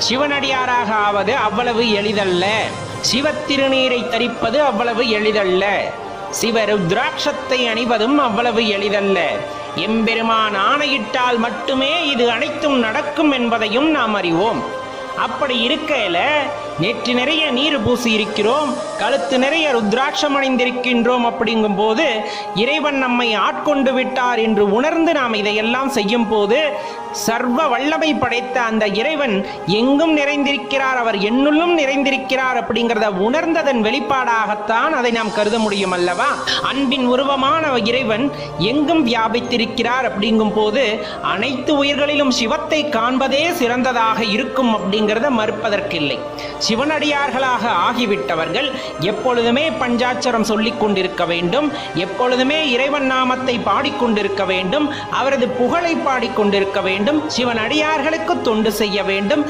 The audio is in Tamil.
சிவனடியாராக ஆவது அவ்வளவு எளிதல்ல. சிவத்திருநீரை தரிப்பது அவ்வளவு எளிதல்ல. சிவருத்ராட்சத்தை அணிவதும் அவ்வளவு எளிதல்ல. எம்பெருமான் ஆணையிட்டால் மட்டுமே இது அனைத்தும் நடக்கும் என்பதையும் நாம் அறிவோம். அப்படி இருக்கையில நெற்றி நிறைய நீர் பூசி இருக்கிறோம், கழுத்து நிறைய ருத்ராட்சம் அணிந்திருக்கின்றோம். அப்படிங்கும் போது இறைவன் நம்மை ஆட்கொண்டு விட்டார் என்று உணர்ந்து நாம் இதையெல்லாம் செய்யும் போது சர்வ வல்லமை படைத்த அந்த இறைவன் எங்கும் நிறைந்திருக்கிறார், அவர் என்னுள்ளும் நிறைந்திருக்கிறார் அப்படிங்கிறத உணர்ந்ததன் வெளிப்பாடாகத்தான் அதை நாம் கருத முடியும் அல்லவா? அன்பின் உருவமான இறைவன் எங்கும் வியாபித்திருக்கிறார். அப்படிங்கும் போது அனைத்து உயிர்களிலும் சிவத்தை காண்பதே சிறந்ததாக இருக்கும் அப்படிங்கிறத மறுப்பதற்கில்லை. சிவனடியார்களாக ஆகிவிட்டவர்கள் எப்பொழுதுமே பஞ்சாட்சரம் சொல்லிக் கொண்டிருக்க வேண்டும், எப்பொழுதுமே இறைவன் நாமத்தை பாடிக்கொண்டிருக்க வேண்டும், அவரது புகழை பாடிக்கொண்டிருக்க வேண்டும், சிவனடியார்களுக்கு தொண்டு செய்ய வேண்டும்.